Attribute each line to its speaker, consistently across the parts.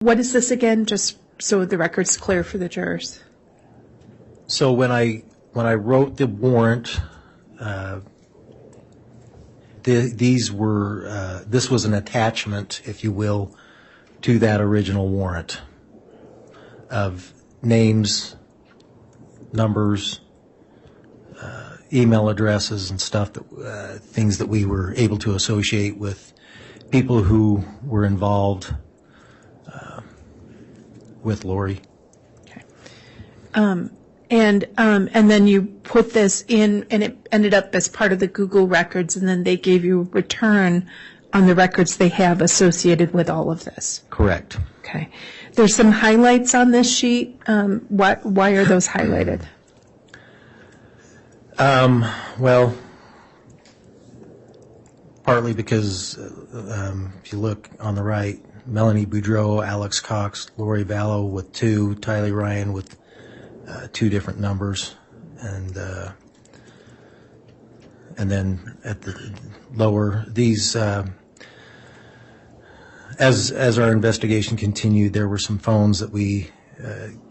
Speaker 1: What is this again, just so the record's clear for the jurors?
Speaker 2: So when I wrote the warrant, this was an attachment, if you will, to that original warrant of names, numbers, email addresses, and stuff that things that we were able to associate with people who were involved with Lori.
Speaker 1: Okay. And then you put this in, and it ended up as part of the Google records, and then they gave you a return on the records they have associated with all of this.
Speaker 2: Correct.
Speaker 1: Okay. There's some highlights on this sheet. Why are those highlighted?
Speaker 2: Well, partly because if you look on the right, Melanie Boudreau, Alex Cox, Lori Vallo with 2, Tyler Ryan with 2 different numbers, and then at the lower, these as our investigation continued, there were some phones that we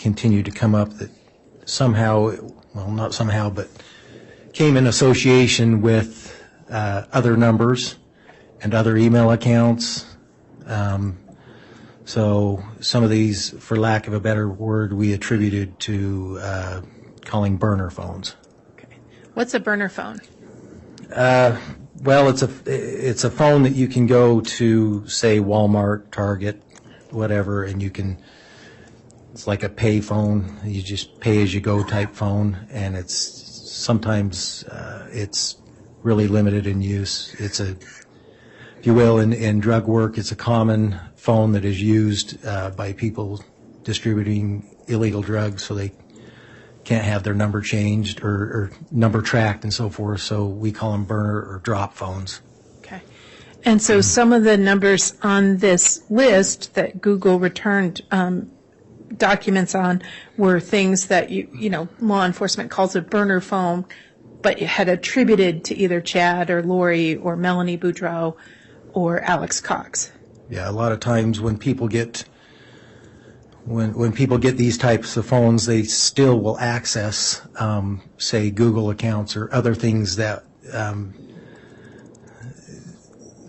Speaker 2: continued to come up that somehow, well, not somehow, but came in association with other numbers and other email accounts. So some of these, for lack of a better word, we attributed to calling burner phones.
Speaker 1: Okay. What's a burner phone?
Speaker 2: Well, it's a phone that you can go to, say, Walmart, Target, whatever, and you can. It's like a pay phone. You just pay as you go type phone, and it's sometimes it's really limited in use. It's a, if you will, in drug work, it's a common phone that is used by people distributing illegal drugs, so they can't have their number changed or number tracked and so forth. So we call them burner or drop phones.
Speaker 1: Okay. And so some of the numbers on this list that Google returned documents on were things that law enforcement calls a burner phone, but it had attributed to either Chad or Lori or Melanie Boudreau or Alex Cox.
Speaker 2: Yeah, a lot of times when people get these types of phones, they still will access, say, Google accounts or other things that.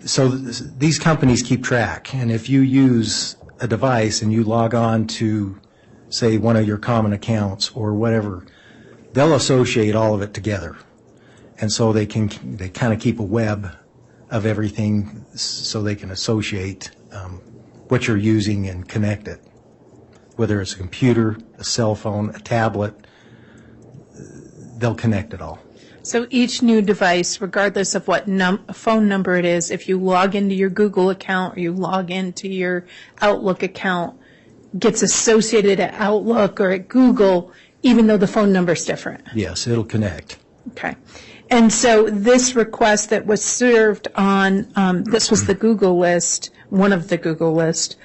Speaker 2: So these companies keep track, and if you use a device and you log on to, say, one of your common accounts or whatever, they'll associate all of it together, and so they kind of keep a web of everything, so they can associate what you're using and connect it. Whether it's a computer, a cell phone, a tablet, they'll connect it all.
Speaker 1: So each new device, regardless of what phone number it is, if you log into your Google account or you log into your Outlook account, gets associated at Outlook or at Google, even though the phone number is different.
Speaker 2: Yes, it'll connect.
Speaker 1: Okay. And so this request that was served on, this was the Google list, one of the Google list.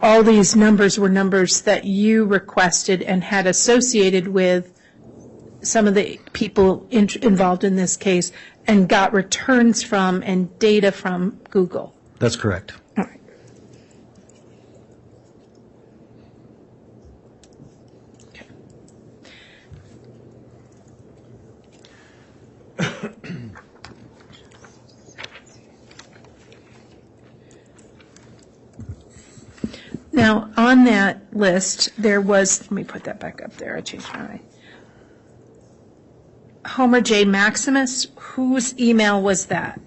Speaker 1: All these numbers were numbers that you requested and had associated with some of the people involved in this case and got returns from and data from Google.
Speaker 2: That's correct.
Speaker 1: All right. Okay. Now, on that list, there was, let me put that back up there, I changed my mind. Homer J. Maximus, whose email was that?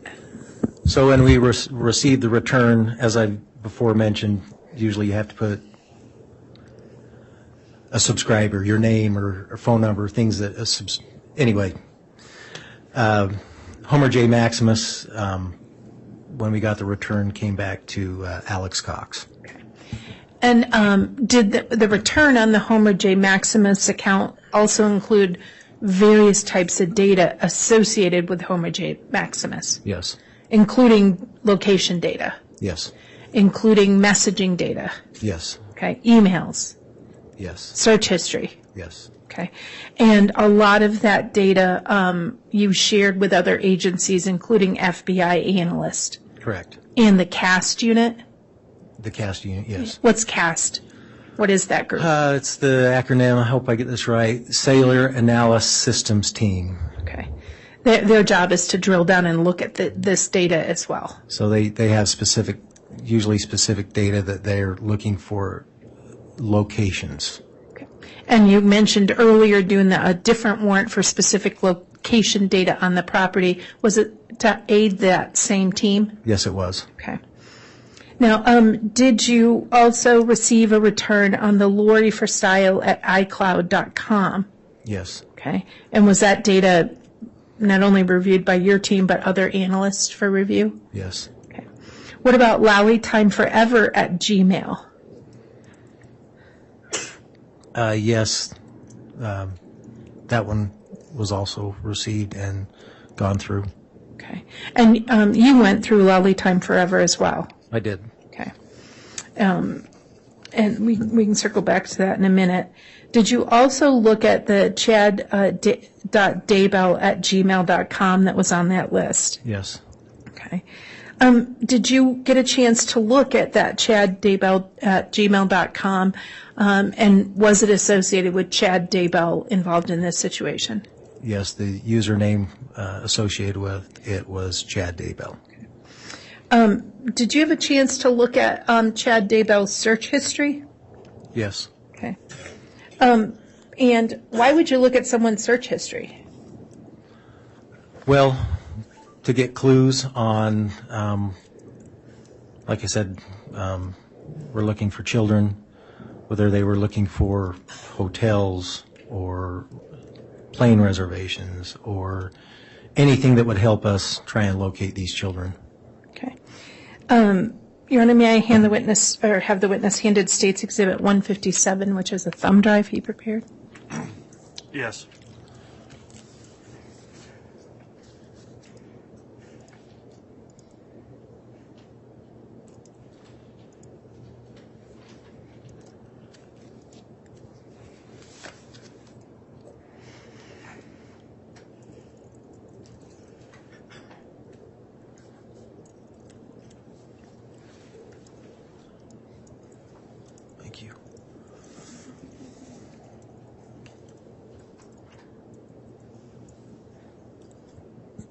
Speaker 2: So when we received the return, as I before mentioned, usually you have to put a subscriber, your name or phone number, things that, anyway. Homer J. Maximus, when we got the return, came back to Alex Cox.
Speaker 1: And did the return on the Homer J. Maximus account also include various types of data associated with Homer J. Maximus?
Speaker 2: Yes.
Speaker 1: Including location data?
Speaker 2: Yes.
Speaker 1: Including messaging data?
Speaker 2: Yes.
Speaker 1: Okay. Emails?
Speaker 2: Yes.
Speaker 1: Search history?
Speaker 2: Yes.
Speaker 1: Okay. And a lot of that data you shared with other agencies, including FBI analysts?
Speaker 2: Correct.
Speaker 1: And the CAST unit?
Speaker 2: The CAST unit, yes.
Speaker 1: What's CAST? What is that group?
Speaker 2: It's the acronym, I hope I get this right, Cellular Analysis Systems Team.
Speaker 1: Okay. Their job is to drill down and look at this data as well.
Speaker 2: So they have usually specific data that they're looking for locations.
Speaker 1: Okay. And you mentioned earlier doing a different warrant for specific location data on the property. Was it to aid that same team?
Speaker 2: Yes, it was.
Speaker 1: Okay. Now, did you also receive a return on the Lori for Style at iCloud.com?
Speaker 2: Yes.
Speaker 1: Okay. And was that data not only reviewed by your team, but other analysts for review?
Speaker 2: Yes.
Speaker 1: Okay. What about Lowry Time Forever at Gmail?
Speaker 2: Yes. That one was also received and gone through.
Speaker 1: Okay. And you went through Lowry Time Forever as well?
Speaker 2: I did.
Speaker 1: Okay. And we can circle back to that in a minute. Did you also look at the chad.daybell at gmail.com that was on that list?
Speaker 2: Yes.
Speaker 1: Okay. Did you get a chance to look at that chad.daybell at gmail.com, and was it associated with Chad Daybell involved in this situation?
Speaker 2: Yes, the username associated with it was Chad Daybell.
Speaker 1: Did you have a chance to look at Chad Daybell's search history?
Speaker 2: Yes.
Speaker 1: Okay. And why would you look at someone's search history?
Speaker 2: Well, to get clues on, like I said, we're looking for children, whether they were looking for hotels or plane reservations or anything that would help us try and locate these children.
Speaker 1: Okay. Your Honor, may I hand the witness, or have the witness handed State's Exhibit 157, which is a thumb drive he prepared?
Speaker 3: Yes.
Speaker 2: Thank you.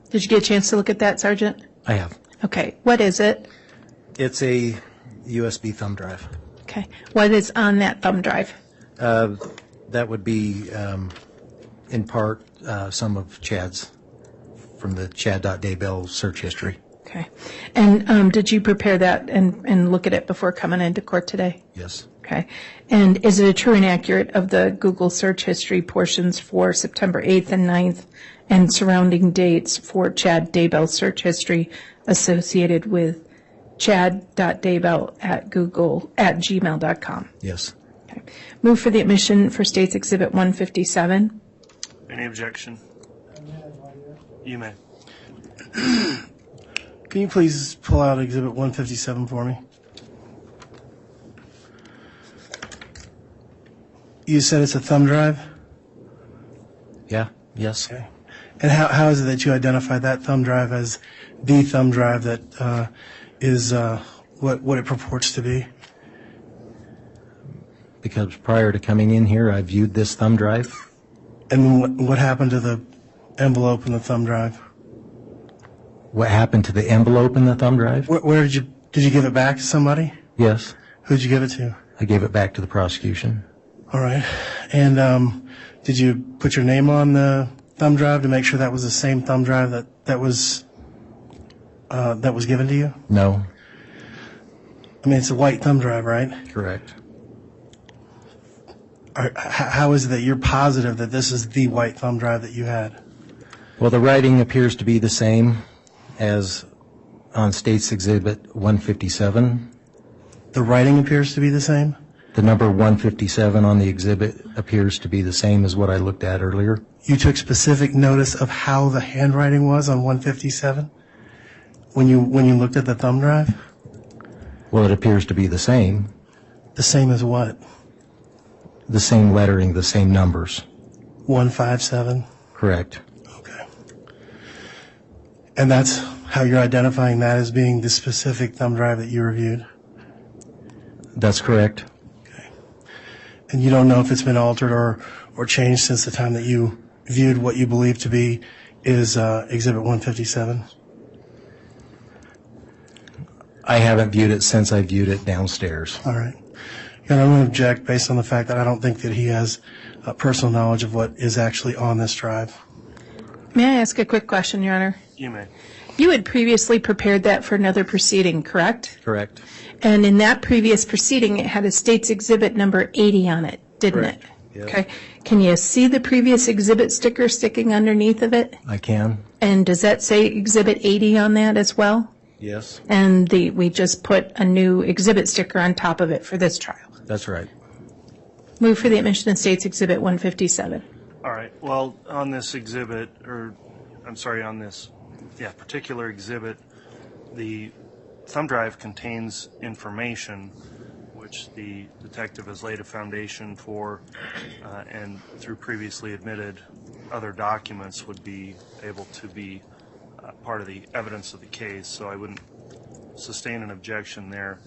Speaker 1: Did you get a chance to look at that, Sergeant?
Speaker 2: I have.
Speaker 1: Okay. What is it?
Speaker 2: It's a USB thumb drive.
Speaker 1: Okay. What is on that thumb drive?
Speaker 2: That would be, in part, some of Chad's, from the chad.daybell search history.
Speaker 1: Okay. And did you prepare that and look at it before coming into court today?
Speaker 2: Yes.
Speaker 1: Okay. And is it true and accurate of the Google search history portions for September 8th and 9th and surrounding dates for Chad Daybell search history associated with chad.daybell at gmail.com?
Speaker 2: Yes.
Speaker 1: Okay. Move for the admission for State's Exhibit 157.
Speaker 3: Any objection? You may.
Speaker 4: Can you please pull out Exhibit 157 for me? You said it's a thumb drive?
Speaker 2: Yeah. Yes.
Speaker 4: Okay. And how is it that you identified that thumb drive as the thumb drive that is what it purports to be?
Speaker 2: Because prior to coming in here, I viewed this thumb drive.
Speaker 4: And what happened to the envelope in the thumb drive?
Speaker 2: What happened to the envelope in the thumb drive?
Speaker 4: Where did you give it back to somebody?
Speaker 2: Yes.
Speaker 4: Who'd you give it to?
Speaker 2: I gave it back to the prosecution.
Speaker 4: All right. And did you put your name on the thumb drive to make sure that was the same thumb drive that was given to you?
Speaker 2: No.
Speaker 4: I mean, it's a white thumb drive, right?
Speaker 2: Correct.
Speaker 4: How is it that you're positive that this is the white thumb drive that you had?
Speaker 2: Well, the writing appears to be the same as on State's Exhibit 157.
Speaker 4: The writing appears to be the same?
Speaker 2: The number 157 on the exhibit appears to be the same as what I looked at earlier.
Speaker 4: You took specific notice of how the handwriting was on 157 when you looked at the thumb drive?
Speaker 2: Well, it appears to be the same.
Speaker 4: The same as what?
Speaker 2: The same lettering, the same numbers.
Speaker 4: 157?
Speaker 2: Correct.
Speaker 4: Okay. And that's how you're identifying that as being the specific thumb drive that you reviewed?
Speaker 2: That's correct.
Speaker 4: And you don't know if it's been altered or changed since the time that you viewed what you believe to be is Exhibit 157?
Speaker 2: I haven't viewed it since I viewed it downstairs.
Speaker 4: All right. And I'm going to object based on the fact that I don't think that he has personal knowledge of what is actually on this drive.
Speaker 1: May I ask a quick question, Your Honor?
Speaker 3: You may.
Speaker 1: You had previously prepared that for another proceeding, correct?
Speaker 2: Correct.
Speaker 1: And in that previous proceeding, it had a State's Exhibit number 80 on it, didn't
Speaker 2: Correct.
Speaker 1: it?
Speaker 2: Yes.
Speaker 1: Okay. Can you see the previous exhibit sticker sticking underneath of it?
Speaker 2: I can.
Speaker 1: And does that say Exhibit 80 on that as well?
Speaker 2: Yes.
Speaker 1: And we just put a new exhibit sticker on top of it for this trial.
Speaker 2: That's right.
Speaker 1: Move for the admission of State's Exhibit 157.
Speaker 3: All right. Well, on this exhibit, on this particular exhibit, the thumb drive contains information which the detective has laid a foundation for, and through previously admitted other documents would be able to be part of the evidence of the case. So I wouldn't sustain an objection there.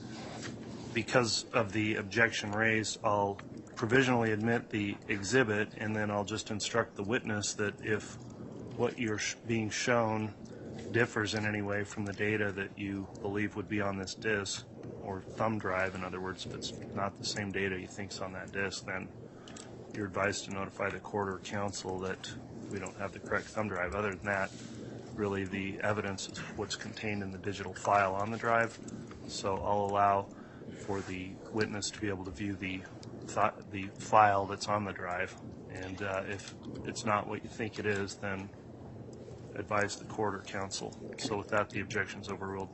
Speaker 3: Because of the objection raised, I'll provisionally admit the exhibit, and then I'll just instruct the witness that if what you're being shown differs in any way from the data that you believe would be on this disk, or thumb drive, in other words, if it's not the same data you think's on that disk, then you're advised to notify the court or counsel that we don't have the correct thumb drive. Other than that, really the evidence is what's contained in the digital file on the drive. So I'll allow for the witness to be able to view the file that's on the drive, and if it's not what you think it is, then advise the court or counsel. So with that, the objection's overruled.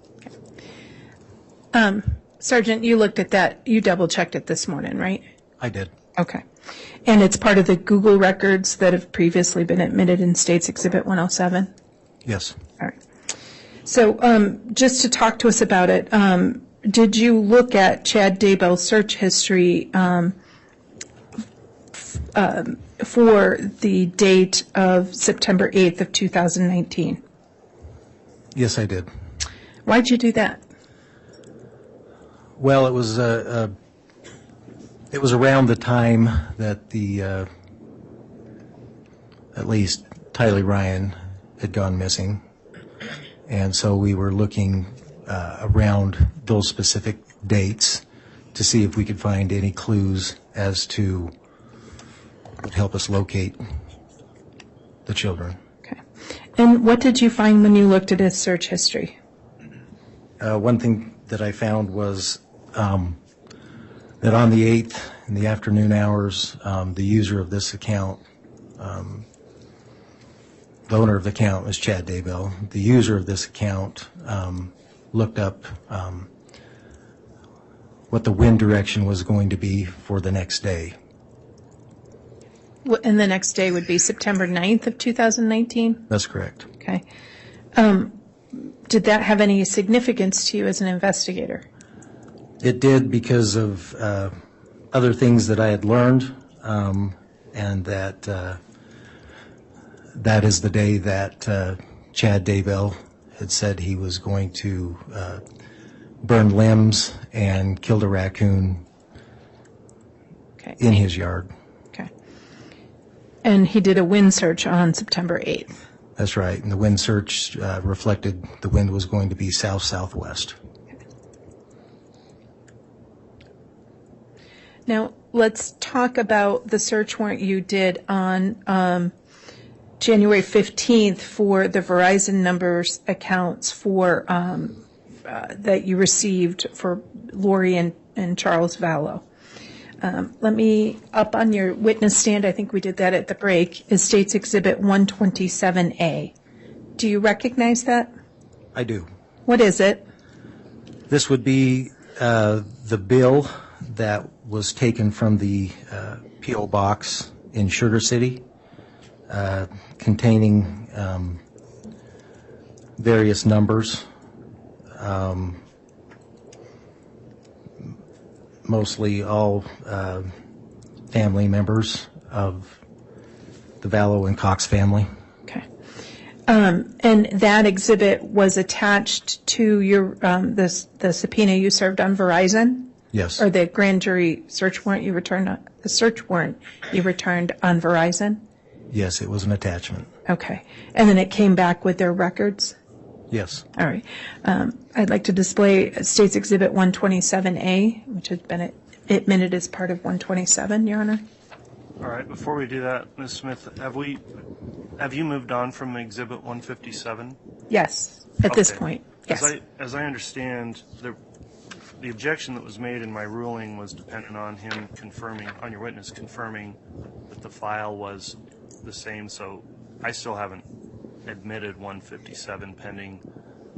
Speaker 1: Sergeant, you looked at that. You double-checked it this morning, right?
Speaker 2: I did.
Speaker 1: Okay. And it's part of the Google records that have previously been admitted in State's Exhibit 107?
Speaker 2: Yes.
Speaker 1: All right. So just to talk to us about it, did you look at Chad Daybell's search history for the date of September 8th of 2019?
Speaker 2: Yes, I did.
Speaker 1: Why'd you do that?
Speaker 2: Well, it was around the time that at least Tyler Ryan had gone missing, and so we were looking around those specific dates to see if we could find any clues as to what would help us locate the children.
Speaker 1: Okay. And what did you find when you looked at his search history?
Speaker 2: One thing that I found was that on the 8th, in the afternoon hours, the user of this account, the owner of the account was Chad Daybell. The user of this account looked up what the wind direction was going to be for the next day.
Speaker 1: And the next day would be September 9th of 2019?
Speaker 2: That's correct.
Speaker 1: Okay. Did that have any significance to you as an investigator?
Speaker 2: It did, because of other things that I had learned, and that is the day that Chad Daybell had said he was going to burn limbs and killed a raccoon in his yard.
Speaker 1: Okay. And he did a wind search on September 8th.
Speaker 2: That's right. And the wind search reflected the wind was going to be south-southwest.
Speaker 1: Now, let's talk about the search warrant you did on January 15th for the Verizon numbers accounts for that you received for Lori and Charles Vallow. Let me, up on your witness stand, I think we did that at the break, is State's Exhibit 127A. Do you recognize that?
Speaker 2: I do.
Speaker 1: What is it?
Speaker 2: This would be the bill that was taken from the P.O. box in Sugar City, containing various numbers, mostly all family members of the Vallow and Cox family.
Speaker 1: Okay. And that exhibit was attached to your the subpoena you served on Verizon?
Speaker 2: Yes.
Speaker 1: Or the grand jury search warrant you returned on, the search warrant you returned on Verizon?
Speaker 2: Yes, it was an attachment.
Speaker 1: Okay. And then it came back with their records?
Speaker 2: Yes.
Speaker 1: All right. I'd like to display State's Exhibit 127A, which has been admitted as part of 127, Your Honor.
Speaker 3: All right. Before we do that, Ms. Smith, have you moved on from Exhibit 157?
Speaker 1: Yes, at this
Speaker 3: Okay.
Speaker 1: point, yes.
Speaker 3: As I understand, the objection that was made in my ruling was dependent on him confirming, on your witness confirming that the file was the same. So I still haven't admitted 157 pending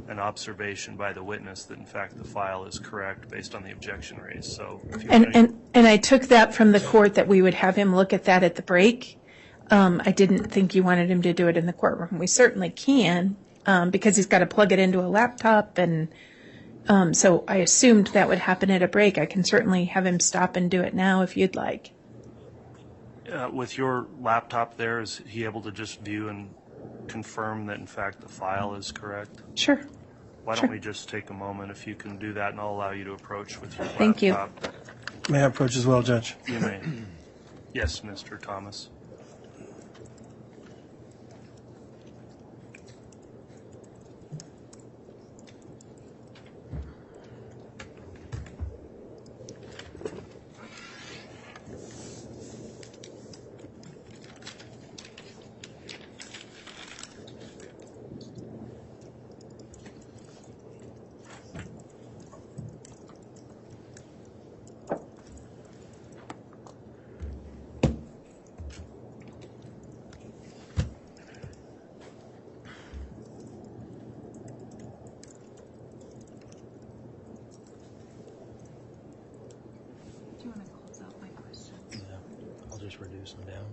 Speaker 3: an observation by the witness that in fact the file is correct based on the objection raised. So if you
Speaker 1: And I took that from the court that we would have him look at that at the break. I didn't think you wanted him to do it in the courtroom. We certainly can, because he's got to plug it into a laptop, and so I assumed that would happen at a break. I can certainly have him stop and do it now if you'd like.
Speaker 3: with your laptop there, is he able to just view and confirm that in fact the file is correct?
Speaker 1: Sure.
Speaker 3: Why
Speaker 1: Sure.
Speaker 3: don't we just take a moment if you can do that, and I'll allow you to approach with your
Speaker 1: Thank you.
Speaker 3: laptop.
Speaker 4: May I approach as well, Judge?
Speaker 3: You may. Yes, Mr. Thomas.
Speaker 1: Do you want to close out my questions?
Speaker 2: Yeah. I'll just reduce them down.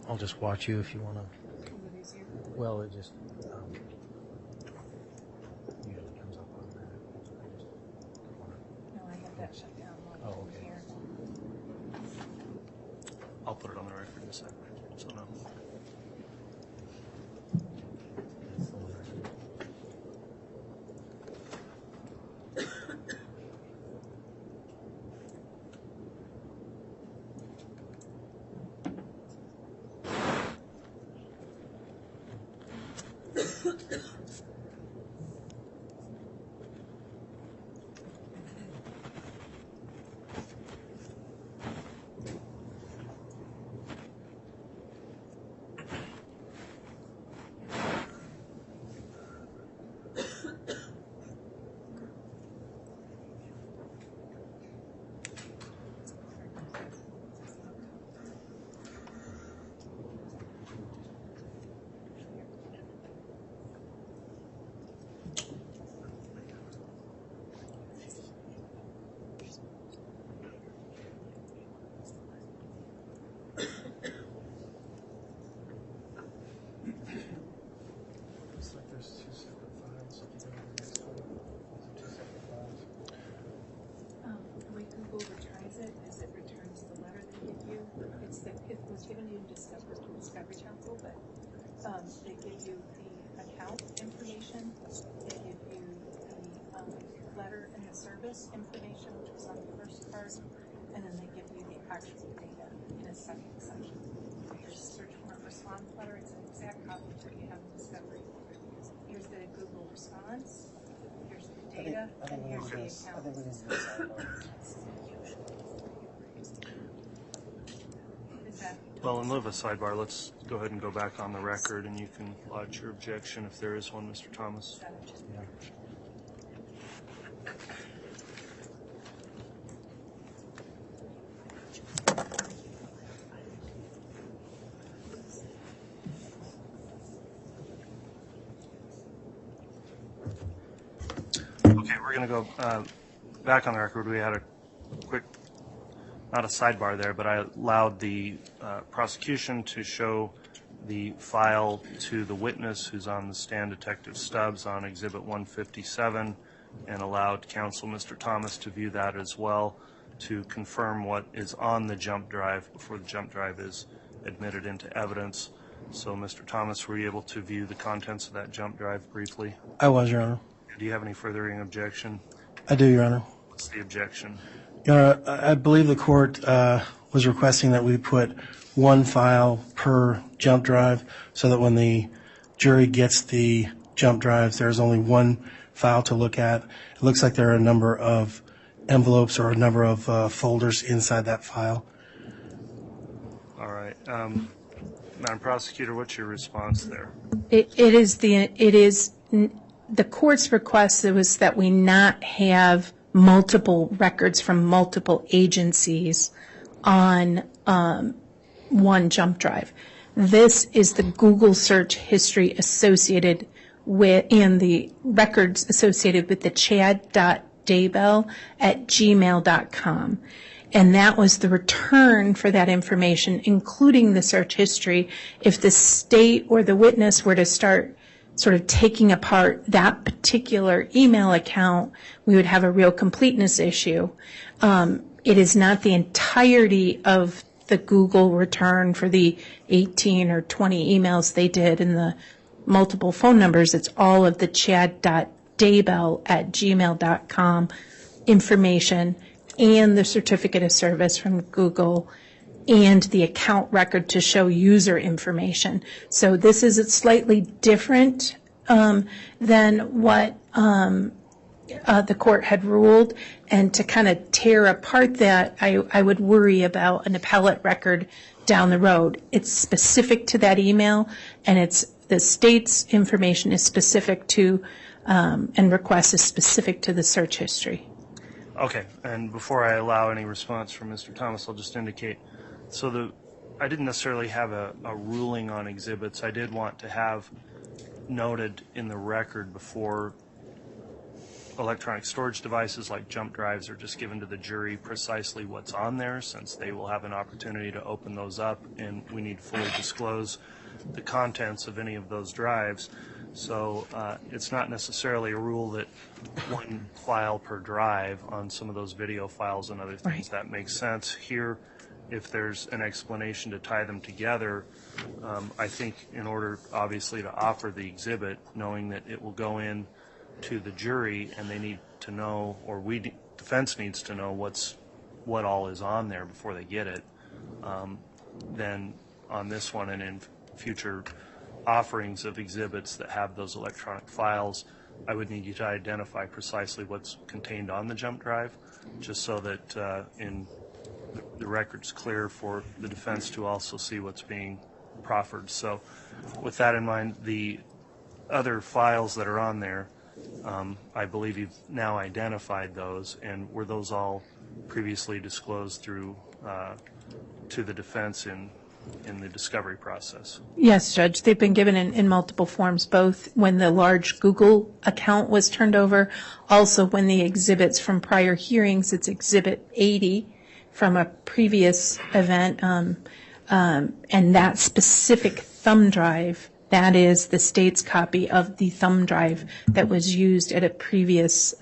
Speaker 2: I'll just watch you if you want to. Well, it just usually comes up on that.
Speaker 1: No, I have that shut down.
Speaker 2: Oh, okay.
Speaker 1: Here.
Speaker 3: I'll put it on the record in a second. So no.
Speaker 2: That's the one.
Speaker 4: Looks like there's two separate files. If you go to the next one, those are two separate files.
Speaker 1: The way Google returns it is it returns the letter they give you. It was given to you in Discovery Council, but they give you the account information, they give you the letter and the service information, which was on the first part, and then they give you the actual data in a second section. Here's search warrant response letter. It's an exact copy of what you have in Discovery. Here's the Google response. Here's the data, and here's the account. Is that
Speaker 3: Well, in lieu of a sidebar, let's go ahead and go back on the record, and you can lodge your objection if there is one, Mr. Thomas. Okay, we're going to go back on the record. We had a quick, not a sidebar there, but I allowed the prosecution to show the file to the witness who's on the stand, Detective Stubbs, on Exhibit 157, and allowed counsel, Mr. Thomas, to view that as well. to confirm what is on the jump drive before the jump drive is admitted into evidence. So, Mr. Thomas, were you able to view the contents of that jump drive briefly?
Speaker 4: I was, Your Honor.
Speaker 3: Do you have any furthering objection?
Speaker 4: I do, Your Honor.
Speaker 3: What's the objection?
Speaker 4: Your Honor, I believe the court was requesting that we put one file per jump drive so that when the jury gets the jump drives, there's only one file to look at. It looks like there are a number of envelopes or a number of folders inside that file.
Speaker 3: All right. Madam Prosecutor, what's your response there?
Speaker 1: It is the court's request was that we not have multiple records from multiple agencies on one jump drive. This is the Google search history associated with, and the records associated with the chad.daybell@gmail.com. And that was the return for that information, including the search history. If the state or the witness were to start sort of taking apart that particular email account, we would have a real completeness issue. It is not the entirety of the Google return for the 18 or 20 emails they did and the multiple phone numbers. It's all of the chad.daybell@gmail.com information and the certificate of service from Google and the account record to show user information. So this is slightly different than what the court had ruled, and to kind of tear apart that, I would worry about an appellate record down the road. It's specific to that email, and the state's information is specific to, and request is specific to the search history.
Speaker 3: Okay, and before I allow any response from Mr. Thomas, I'll just indicate, so I didn't necessarily have a ruling on exhibits. I did want to have noted in the record before electronic storage devices like jump drives are just given to the jury precisely what's on there, since they will have an opportunity to open those up, and we need to fully disclose the contents of any of those drives. So it's not necessarily a rule that one file per drive on some of those video files and other things. Right. That makes sense. Here, if there's an explanation to tie them together, I think in order, obviously, to offer the exhibit, knowing that it will go in to the jury and they need to know, or defense needs to know what all is on there before they get it, then on this one and in future offerings of exhibits that have those electronic files, I would need you to identify precisely what's contained on the jump drive, just so that in the record's clear for the defense to also see what's being proffered. So with that in mind, the other files that are on there, I believe you've now identified those, and were those all previously disclosed through to the defense in the discovery process? Yes,
Speaker 1: Judge. They've been given in multiple forms, both when the large Google account was turned over, also when the exhibits from prior hearings, it's Exhibit 80 from a previous event, and that specific thumb drive, that is the state's copy of the thumb drive that was used at a previous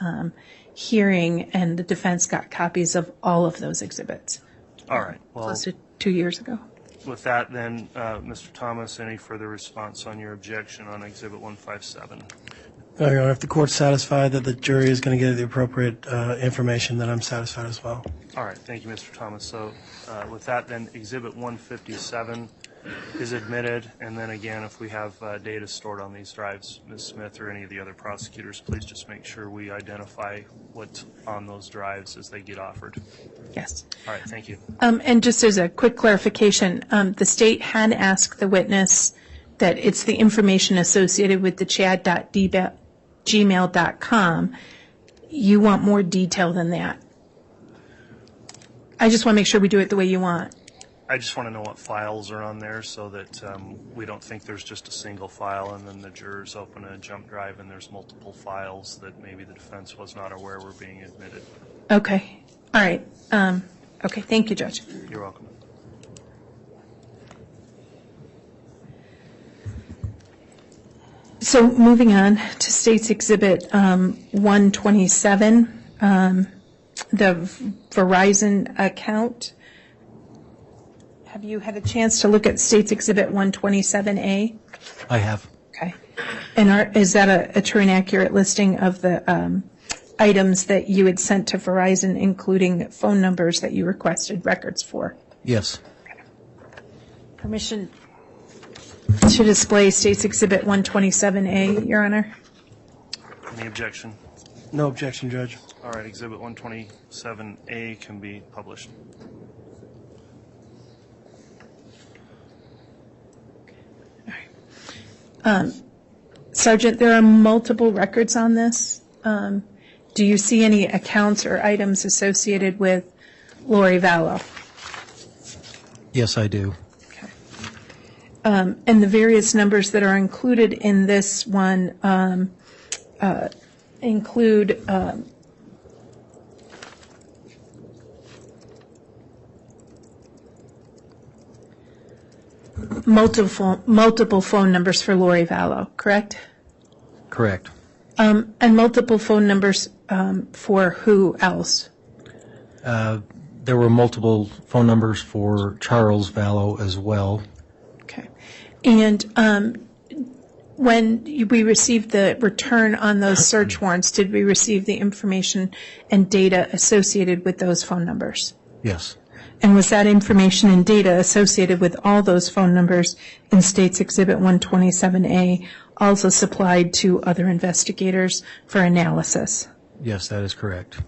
Speaker 1: hearing, and the defense got copies of all of those exhibits.
Speaker 3: All right. Well,
Speaker 1: close to 2 years ago.
Speaker 3: With that, then, Mr. Thomas, any further response on your objection on Exhibit 157?
Speaker 4: No, Your Honor, if the court's satisfied that the jury is going to get the appropriate information, then I'm satisfied as well.
Speaker 3: All right. Thank you, Mr. Thomas. So with that, then, Exhibit 157 is admitted. And then, again, if we have data stored on these drives, Ms. Smith or any of the other prosecutors, please just make sure we identify what's on those drives as they get offered.
Speaker 1: Yes.
Speaker 3: All right. Thank you.
Speaker 1: And just as a quick clarification, the state had asked the witness that it's the information associated with the chad.gmail.com. You want more detail than that. I just want to make sure we do it the way you want.
Speaker 3: I just want to know what files are on there so that we don't think there's just a single file and then the jurors open a jump drive and there's multiple files that maybe the defense was not aware were being admitted.
Speaker 1: Okay. All right. Okay. Thank you, Judge.
Speaker 3: You're welcome.
Speaker 1: So moving on to State's Exhibit 127, the Verizon account. Have you had a chance to look at State's Exhibit 127A?
Speaker 2: I have.
Speaker 1: Okay. And is that a true and accurate listing of the items that you had sent to Verizon, including phone numbers that you requested records for?
Speaker 2: Yes.
Speaker 1: Permission to display State's Exhibit 127A, Your Honor?
Speaker 3: Any objection?
Speaker 4: No objection, Judge.
Speaker 3: All right, Exhibit 127A can be published.
Speaker 1: Sergeant, there are multiple records on this. Do you see any accounts or items associated with Lori Vallo?
Speaker 2: Yes, I do.
Speaker 1: Okay. And the various numbers that are included in this one include multiple phone numbers for Lori Vallo, correct?
Speaker 2: Correct.
Speaker 1: And multiple phone numbers for who else?
Speaker 2: There were multiple phone numbers for Charles Vallo as well.
Speaker 1: Okay. And when we received the return on those search warrants, did we receive the information and data associated with those phone numbers?
Speaker 2: Yes.
Speaker 1: And was that information and data associated with all those phone numbers in State's Exhibit 127A also supplied to other investigators for analysis?
Speaker 2: Yes, that is correct.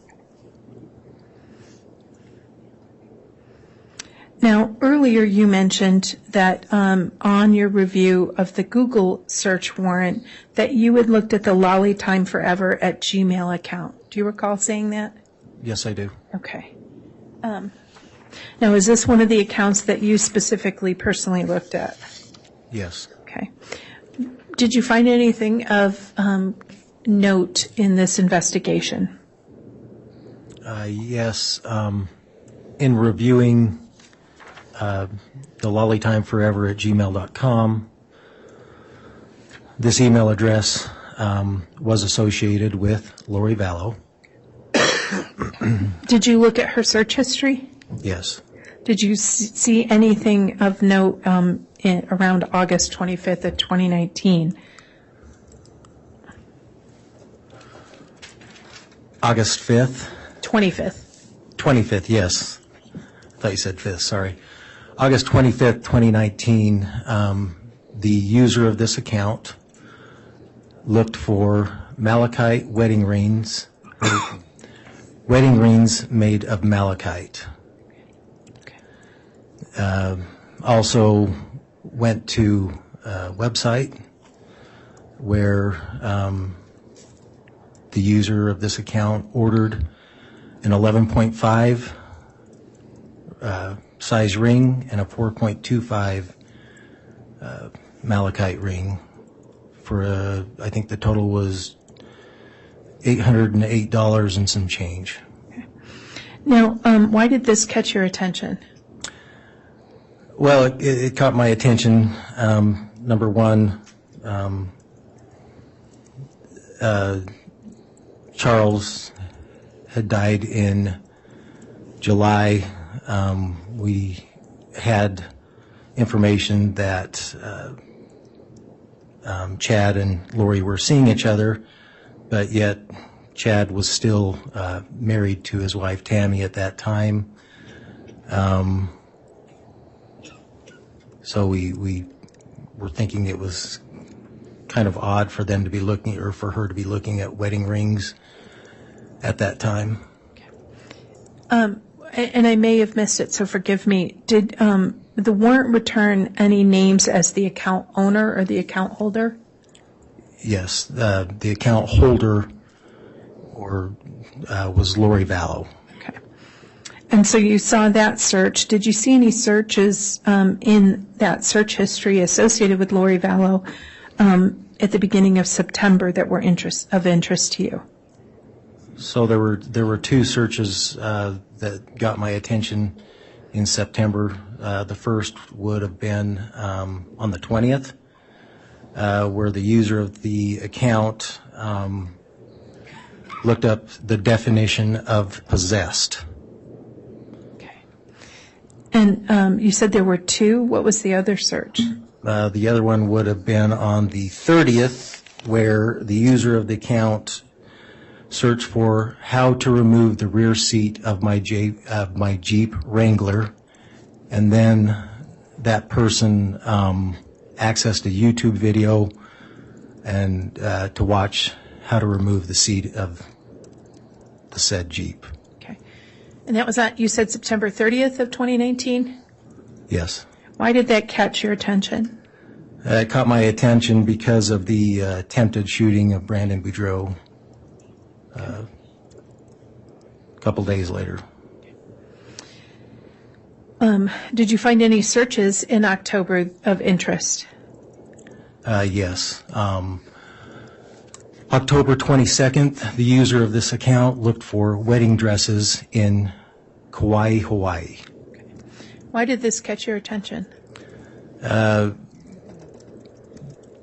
Speaker 1: Now, earlier you mentioned that on your review of the Google search warrant that you had looked at the lollytimeforever@gmail account. Do you recall saying that?
Speaker 2: Yes, I do.
Speaker 1: Okay. Now, is this one of the accounts that you specifically personally looked at?
Speaker 2: Yes.
Speaker 1: Okay. Did you find anything of note in this investigation?
Speaker 2: Yes. In reviewing the lollytimeforever@gmail.com, this email address was associated with Lori Vallo.
Speaker 1: Did you look at her search history?
Speaker 2: Yes.
Speaker 1: Did you see anything of note around August 25th of 2019?
Speaker 2: August 5th?
Speaker 1: 25th.
Speaker 2: 25th, yes. I thought you said 5th, sorry. August 25th, 2019, the user of this account looked for malachite wedding rings made of malachite. Also went to a website where the user of this account ordered an 11.5 size ring and a 4.25 malachite ring for I think the total was $808 and some change.
Speaker 1: Now, why did this catch your attention?
Speaker 2: Well, it caught my attention. Number one, Charles had died in July. We had information that Chad and Lori were seeing each other, but yet Chad was still married to his wife Tammy at that time. So we were thinking it was kind of odd for them to be looking, or for her to be looking at wedding rings at that time.
Speaker 1: And I may have missed it, so forgive me. Did the warrant return any names as the account owner or the account holder?
Speaker 2: Yes, the account holder was Lori Vallo.
Speaker 1: Okay. And so you saw that search. Did you see any searches in that search history associated with Lori Vallo at the beginning of September that were of interest to you?
Speaker 2: So there were two searches that got my attention in September. The first would have been on the 20th, where the user of the account looked up the definition of possessed.
Speaker 1: Okay. And you said there were two. What was the other search?
Speaker 2: The other one would have been on the 30th, where the user of the account searched for how to remove the rear seat of my Jeep Wrangler, and then that person accessed a YouTube video and to watch how to remove the seat of the said Jeep.
Speaker 1: Okay. And that was at, you said September 30th of 2019?
Speaker 2: Yes.
Speaker 1: Why did that catch your attention?
Speaker 2: It caught my attention because of the attempted shooting of Brandon Boudreaux a couple days later.
Speaker 1: Did you find any searches in October of interest?
Speaker 2: Yes. October 22nd, the user of this account looked for wedding dresses in Kauai, Hawaii.
Speaker 1: Why did this catch your attention?
Speaker 2: Due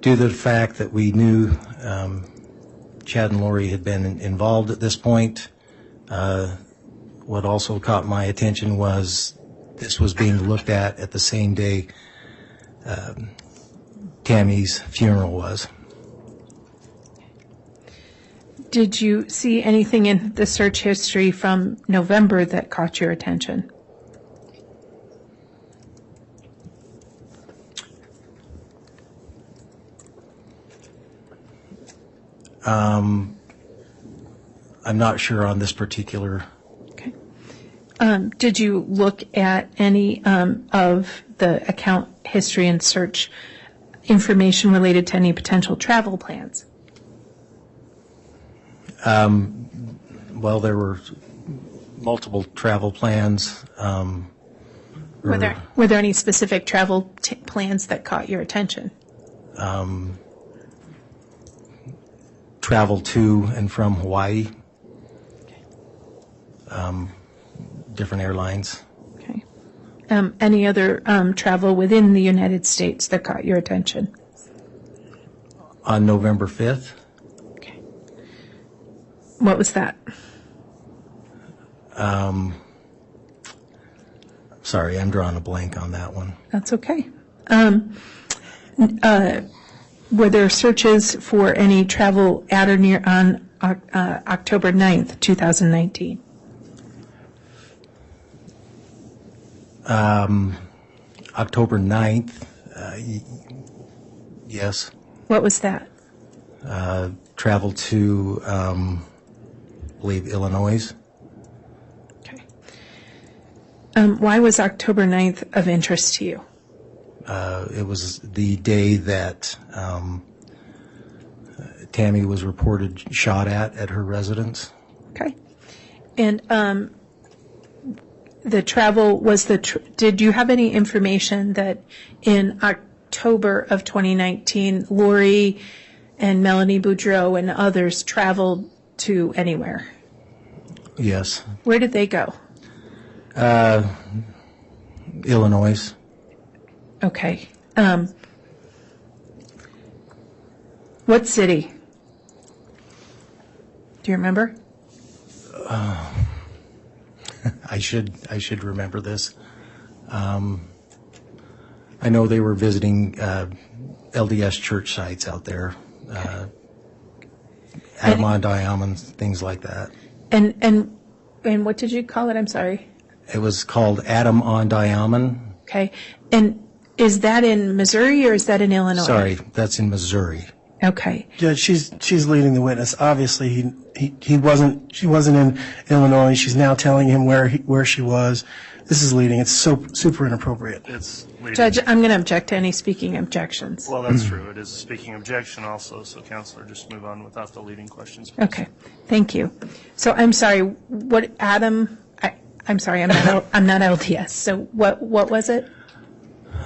Speaker 2: to the fact that we knew Chad and Lori had been involved at this point, what also caught my attention was this was being looked at the same day Tammy's funeral was.
Speaker 1: Did you see anything in the search history from November that caught your attention?
Speaker 2: I'm not sure on this particular.
Speaker 1: Okay. Did you look at any of the account history and search information related to any potential travel plans?
Speaker 2: Well, there were multiple travel plans.
Speaker 1: Were there any specific travel plans that caught your attention?
Speaker 2: Travel to and from Hawaii. Different airlines.
Speaker 1: Okay. Any other travel within the United States that caught your attention?
Speaker 2: On November 5th.
Speaker 1: Okay. What was that?
Speaker 2: Sorry, I'm drawing a blank on that one.
Speaker 1: That's okay. Were there searches for any travel at or near on October 9th, 2019?
Speaker 2: October 9th, yes.
Speaker 1: What was that?
Speaker 2: Travel to, I believe, Illinois.
Speaker 1: Okay. Why was October 9th of interest to you?
Speaker 2: It was the day that Tammy was reported shot at her residence.
Speaker 1: Okay. And the travel was did you have any information that in October of 2019, Lori and Melanie Boudreaux and others traveled to anywhere?
Speaker 2: Yes.
Speaker 1: Where did they go?
Speaker 2: Illinois.
Speaker 1: Okay. What city? Do you remember?
Speaker 2: I should remember this. I know they were visiting LDS church sites out there, Adamant Diamond, things like that.
Speaker 1: And what did you call it? I'm sorry.
Speaker 2: It was called Adam on Diamond.
Speaker 1: Okay. And is that in Missouri or is that in Illinois?
Speaker 2: Sorry, that's in Missouri.
Speaker 1: Okay.
Speaker 4: Judge, she's leading the witness. Obviously, she wasn't in Illinois. She's now telling him where she was. This is leading. It's so super inappropriate.
Speaker 3: It's leading.
Speaker 1: Judge, I'm going to object to any speaking objections.
Speaker 3: Well, that's true. It is a speaking objection also, so Counselor, just move on without the leading questions, please.
Speaker 1: Okay. Thank you. So I'm sorry. What Adam? I'm sorry. I'm not LDS. So what was it?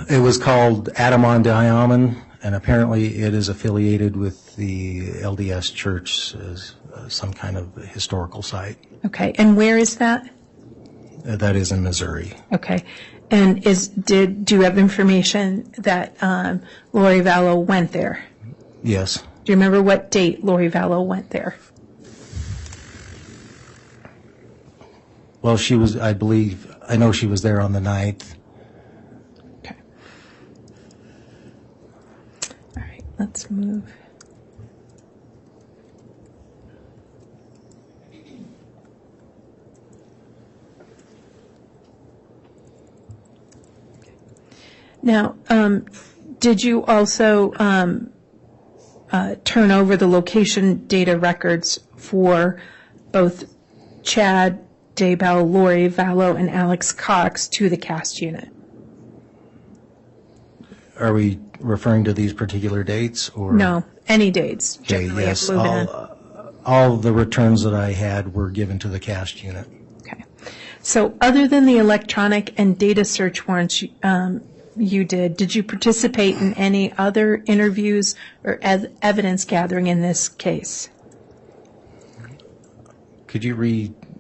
Speaker 2: It was called Adam on Diamond, and apparently it is affiliated with the LDS Church as some kind of historical site.
Speaker 1: Okay. And where is that?
Speaker 2: That is in Missouri.
Speaker 1: Okay. And do you have information that Lori Vallow went there?
Speaker 2: Yes.
Speaker 1: Do you remember what date Lori Vallow went there?
Speaker 2: Well, she was, I believe, I know she was there on the 9th.
Speaker 1: Okay. All right, let's move. Now, did you also turn over the location data records for both Chad Daybell, Lori Vallo, and Alex Cox to the CAST unit?
Speaker 2: Are we referring to these particular dates, or?
Speaker 1: No, any dates.
Speaker 2: Okay,
Speaker 1: generally,
Speaker 2: yes.
Speaker 1: of moving in.
Speaker 2: All the returns that I had were given to the CAST unit.
Speaker 1: Okay. So other than the electronic and data search warrants you did you participate in any other interviews or evidence gathering in this case?
Speaker 2: Could you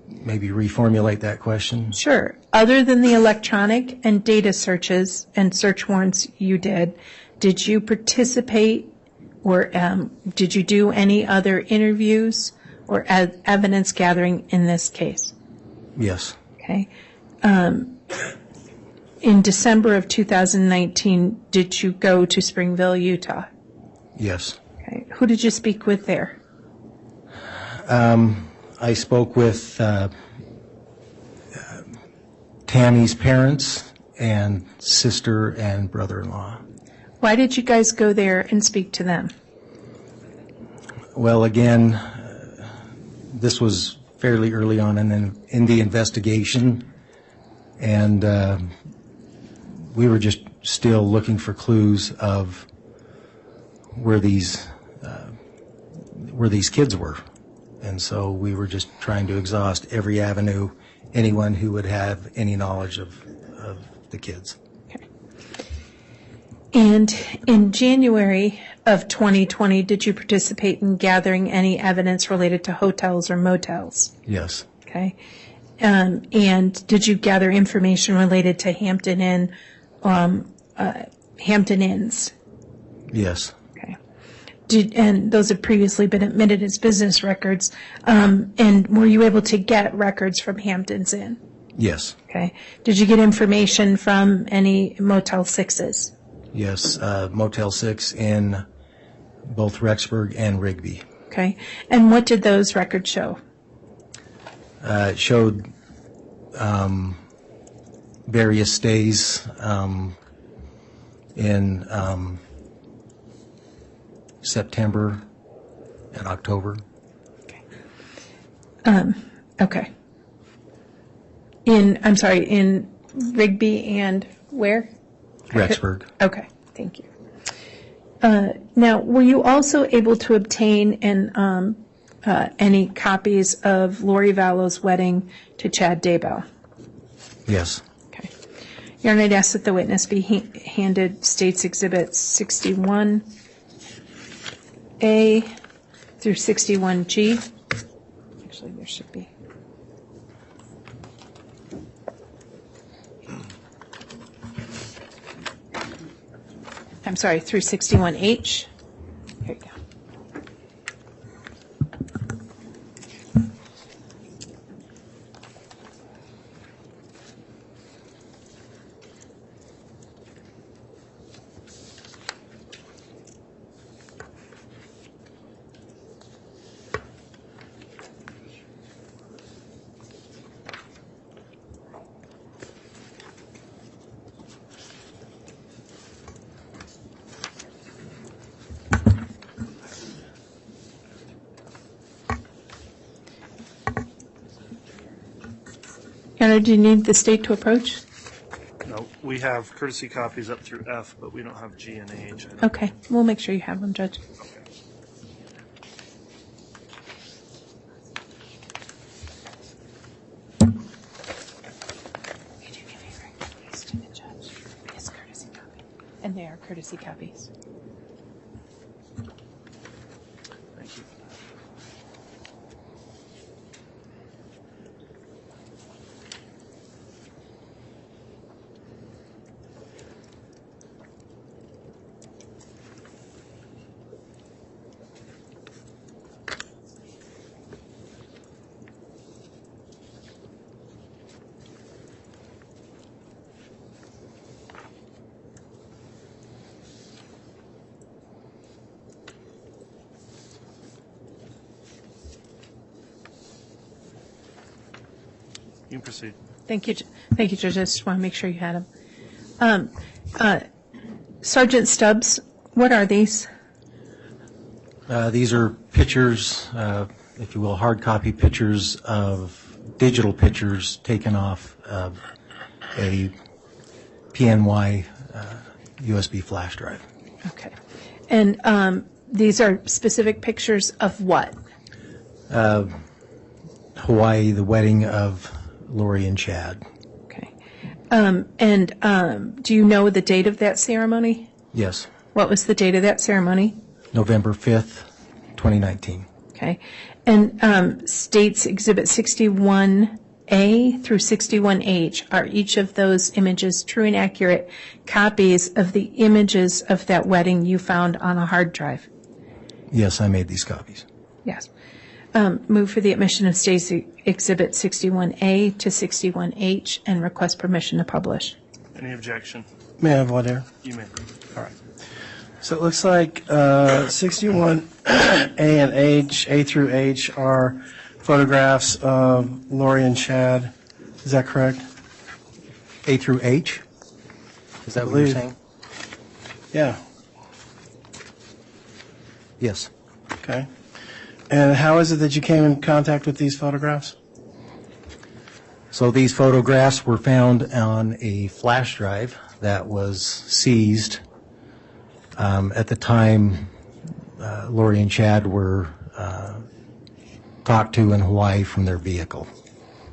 Speaker 2: maybe reformulate that question?
Speaker 1: Sure. Other than the electronic and data searches and search warrants you did you participate or did you do any other interviews or evidence gathering in this case?
Speaker 2: Yes.
Speaker 1: Okay. In December of 2019, did you go to Springville, Utah?
Speaker 2: Yes.
Speaker 1: Okay. Who did you speak with there?
Speaker 2: I spoke with Tammy's parents and sister and brother-in-law.
Speaker 1: Why did you guys go there and speak to them?
Speaker 2: Well, again, this was fairly early on in the investigation, and we were just still looking for clues of where these kids were. And so we were just trying to exhaust every avenue, anyone who would have any knowledge of the kids.
Speaker 1: Okay. And in January of 2020, did you participate in gathering any evidence related to hotels or motels?
Speaker 2: Yes.
Speaker 1: Okay. And did you gather information related to Hampton Inns?
Speaker 2: Yes.
Speaker 1: Okay. And those have previously been admitted as business records. And were you able to get records from Hampton's Inn?
Speaker 2: Yes.
Speaker 1: Okay. Did you get information from any Motel 6s?
Speaker 2: Yes. Motel 6 in both Rexburg and Rigby.
Speaker 1: Okay. And what did those records show?
Speaker 2: It showed various stays in September and October.
Speaker 1: Okay. Okay. In Rigby and where?
Speaker 2: Rexburg.
Speaker 1: Okay, thank you. Now, were you also able to obtain any copies of Lori Vallow's wedding to Chad Daybell?
Speaker 2: Yes.
Speaker 1: Okay. Your Honor, I'd ask that the witness be handed State's Exhibit 61A through 61G. Actually, there should be. I'm sorry, through 61H. Here you go. Your Honor, do you need the State to approach?
Speaker 3: No, we have courtesy copies up through F, but we don't have G and H.
Speaker 1: Okay, we'll make sure you have them, Judge.
Speaker 3: Okay.
Speaker 1: Could you give me copies to the judge? His courtesy copy. And they are courtesy copies.
Speaker 3: Thank you. You can proceed.
Speaker 1: Thank you, thank you, Judge. I just want to make sure you had them. Sergeant Stubbs, what are these?
Speaker 2: These are pictures, if you will, hard copy pictures of digital pictures taken off of a PNY USB flash drive.
Speaker 1: Okay. And these are specific pictures of what?
Speaker 2: Hawaii, the wedding of Lori and Chad.
Speaker 1: Okay. And do you know the date of that ceremony?
Speaker 2: Yes.
Speaker 1: What was the date of that ceremony?
Speaker 2: November 5th, 2019.
Speaker 1: Okay. And states Exhibit 61A through 61H, are each of those images true and accurate copies of the images of that wedding you found on a hard drive?
Speaker 2: Yes, I made these copies.
Speaker 1: Yes. Move for the admission of States Exhibit 61A to 61H and request permission to publish.
Speaker 3: Any objection?
Speaker 4: May I have one here?
Speaker 3: You may.
Speaker 4: All right. So it looks like 61 A and H, A through H are photographs of Lori and Chad. Is that correct?
Speaker 2: A through H? Is that what you're saying?
Speaker 4: Yeah.
Speaker 2: Yes.
Speaker 4: Okay. And how is it that you came in contact with these photographs?
Speaker 2: So these photographs were found on a flash drive that was seized at the time Lori and Chad were talked to in Hawaii from their vehicle.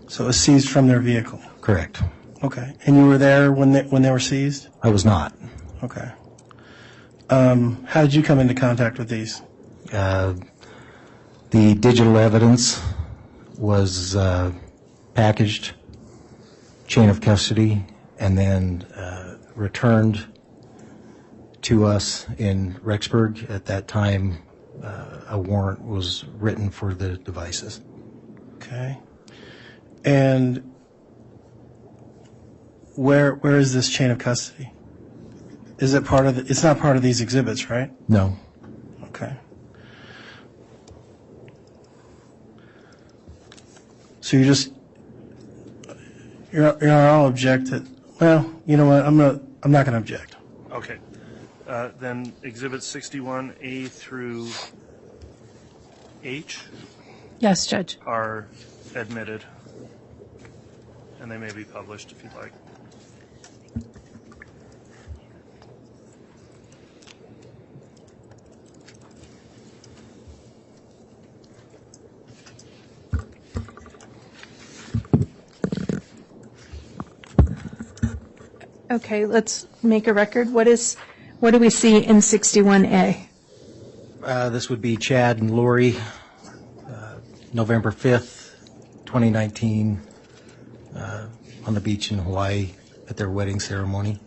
Speaker 4: So it was seized from their vehicle?
Speaker 2: Correct.
Speaker 4: Okay. And you were there when they were seized?
Speaker 2: I was not.
Speaker 4: Okay. How did you come into contact with these?
Speaker 2: The digital evidence was packaged, chain of custody, and then returned to us in Rexburg. At that time, a warrant was written for the devices.
Speaker 4: Okay. And where is this chain of custody? Is it part of it's not part of these exhibits, right?
Speaker 2: No.
Speaker 4: Okay. So you're all objected. Well, you know what? I'm not going to object.
Speaker 3: Okay. Then Exhibit 61A through H
Speaker 1: Yes, Judge.
Speaker 3: are admitted, and they may be published if you'd like.
Speaker 1: Okay, let's make a record. What do we see in 61A?
Speaker 2: This would be Chad and Lori, November 5th, 2019, on the beach in Hawaii at their wedding ceremony.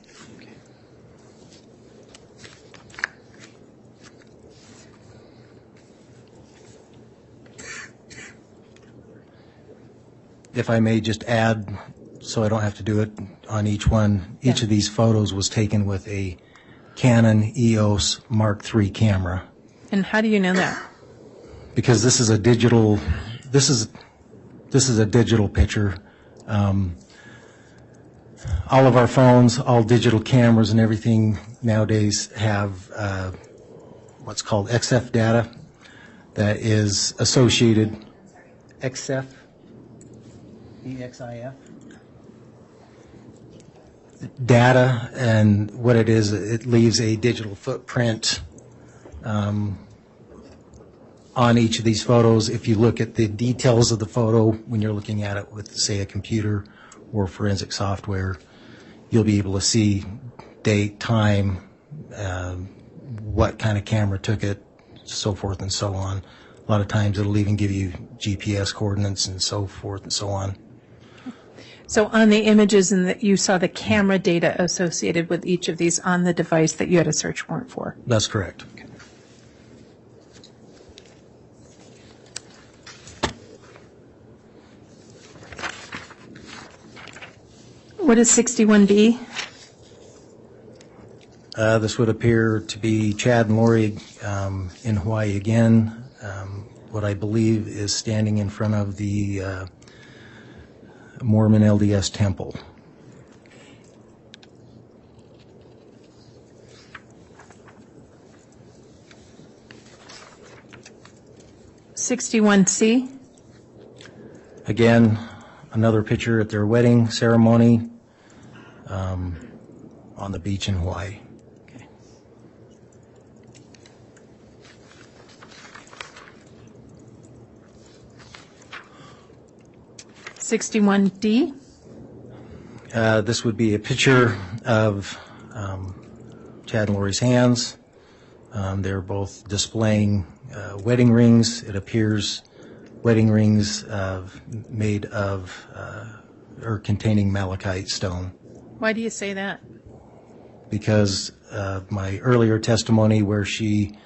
Speaker 2: If I may just add, so I don't have to do it on each one, each of these photos was taken with a Canon EOS Mark III camera.
Speaker 1: And how do you know that?
Speaker 2: Because this is a digital, this is a digital picture. All of our phones, all digital cameras and everything nowadays have what's called XF data that is associated. XF? EXIF? Data, and what it is, it leaves a digital footprint on each of these photos. If you look at the details of the photo when you're looking at it with, say, a computer or forensic software, you'll be able to see date, time, what kind of camera took it, so forth and so on. A lot of times it'll even give you GPS coordinates and so forth and so on.
Speaker 1: So on the images and that you saw the camera data associated with each of these on the device that you had a search warrant for?
Speaker 2: That's correct.
Speaker 1: Okay. What is 61B?
Speaker 2: This would appear to be Chad and Lori in Hawaii again. What I believe is standing in front of the Mormon LDS temple.
Speaker 1: C.
Speaker 2: Again, another picture at their wedding ceremony on the beach in Hawaii.
Speaker 1: Okay. 61D.
Speaker 2: This would be a picture of Chad and Lori's hands. They're both displaying wedding rings. It appears wedding rings made of or containing malachite stone.
Speaker 1: Why do you say that?
Speaker 2: Because of my earlier testimony where she,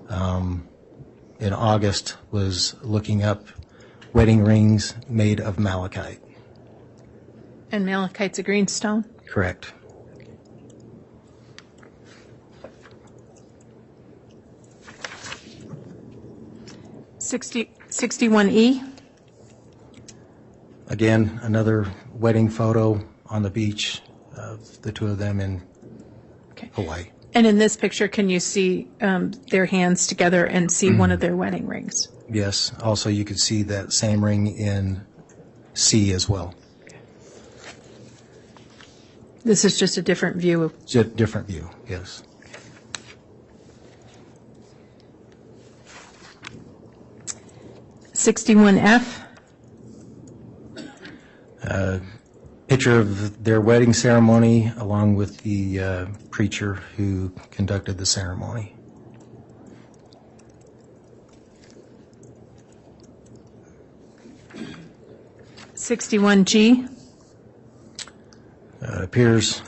Speaker 2: in August, was looking up wedding rings made of malachite.
Speaker 1: And malachite's a green stone?
Speaker 2: Correct.
Speaker 1: Okay. 61E.
Speaker 2: Again, another wedding photo on the beach of the two of them in Hawaii.
Speaker 1: And in this picture, can you see their hands together and see one of their wedding rings?
Speaker 2: Yes. Also, you could see that same ring in C as well.
Speaker 1: This is just a different view of...
Speaker 2: It's a different view, yes.
Speaker 1: 61F.
Speaker 2: Picture of their wedding ceremony along with the preacher who conducted the ceremony.
Speaker 1: G.
Speaker 2: Appears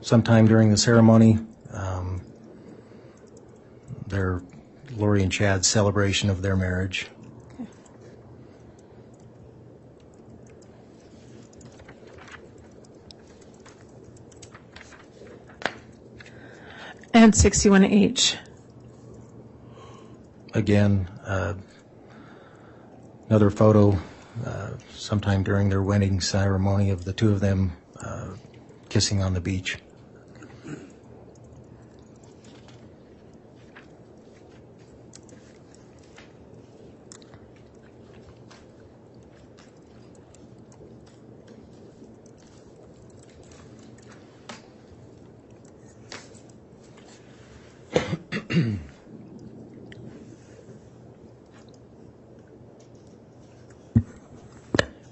Speaker 2: sometime during the ceremony, their Lori and Chad's celebration of their marriage.
Speaker 1: And 61H.
Speaker 2: Again, another photo sometime during their wedding ceremony of the two of them kissing on the beach.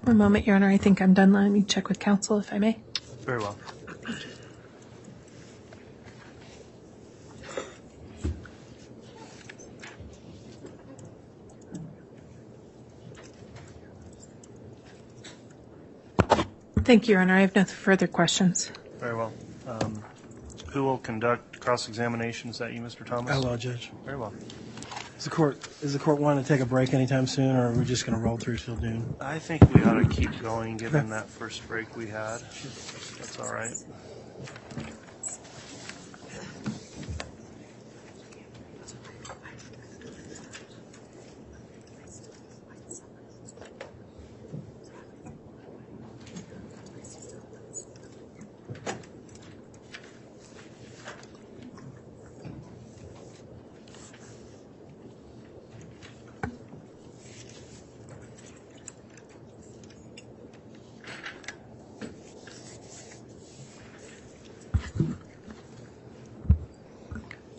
Speaker 1: One moment, Your Honor. I think I'm done. Let me check with counsel, if I may.
Speaker 3: Very well.
Speaker 1: Thank you, Your Honor. I have no further questions.
Speaker 3: Very well. Who will conduct cross-examination? Is that you, Mr. Thomas?
Speaker 4: I will, Judge.
Speaker 3: Very well.
Speaker 4: Is the court wanting to take a break anytime soon, or are we just going to roll through till noon?
Speaker 3: I think we ought to keep going, given that first break we had. That's all right.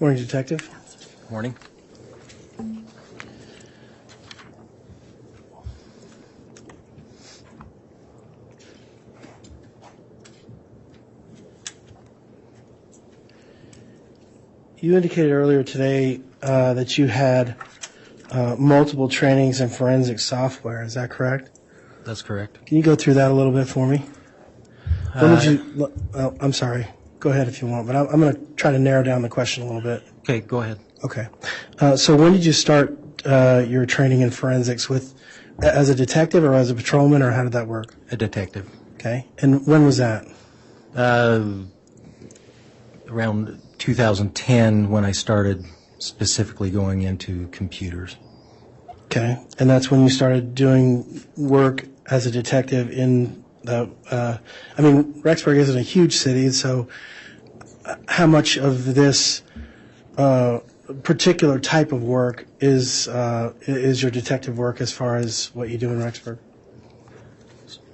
Speaker 4: Morning, Detective.
Speaker 2: Morning.
Speaker 4: You indicated earlier today that you had multiple trainings in forensic software. Is that correct?
Speaker 2: That's correct.
Speaker 4: Can you go through that a little bit for me? When did you? I'm sorry. Go ahead if you want, but I'm going to try to narrow down the question a little bit.
Speaker 2: Okay, go ahead.
Speaker 4: Okay. So when did you start your training in forensics as a detective or as a patrolman, or how did that work?
Speaker 2: A detective.
Speaker 4: Okay. And when was that?
Speaker 2: Around 2010 when I started specifically going into computers.
Speaker 4: Okay. And that's when you started doing work as a detective in the, Rexburg isn't a huge city, so how much of this particular type of work is your detective work as far as what you do in Rexburg?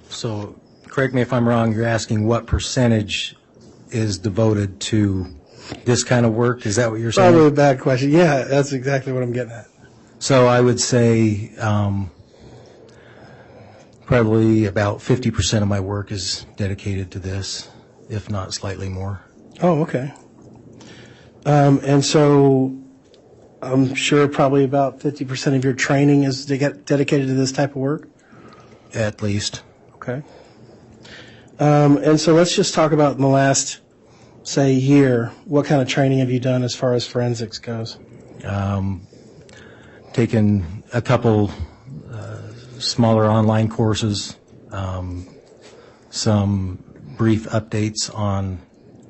Speaker 2: So, correct me if I'm wrong, you're asking what percentage is devoted to this kind of work? Is that what you're saying?
Speaker 4: Probably a bad question. Yeah, that's exactly what I'm getting at.
Speaker 2: So I would say probably about 50% of my work is dedicated to this, if not slightly more.
Speaker 4: Oh, okay. And so I'm sure probably about 50% of your training is dedicated to this type of work?
Speaker 2: At least.
Speaker 4: Okay. And so let's just talk about in the last, say, year, what kind of training have you done as far as forensics goes?
Speaker 2: Taken a couple smaller online courses, some brief updates on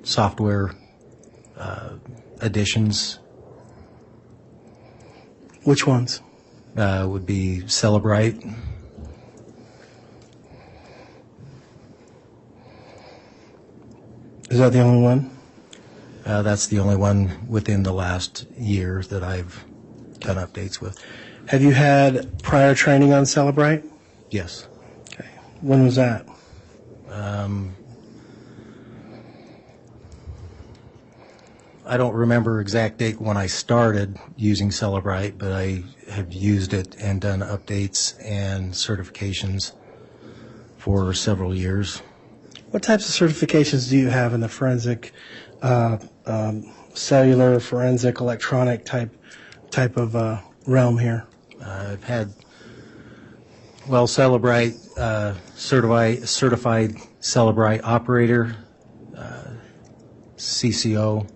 Speaker 2: software additions.
Speaker 4: Which ones?
Speaker 2: Would be Celebrite.
Speaker 4: Is that the only one?
Speaker 2: That's the only one within the last year that I've done updates with.
Speaker 4: Have you had prior training on Celebrite?
Speaker 2: Yes.
Speaker 4: Okay. When was that?
Speaker 2: I don't remember exact date when I started using Celebrite, but I have used it and done updates and certifications for several years.
Speaker 4: What types of certifications do you have in the forensic, cellular, forensic, electronic type of realm here?
Speaker 2: I've had, well, Celebrite, certified Celebrite operator, CCO,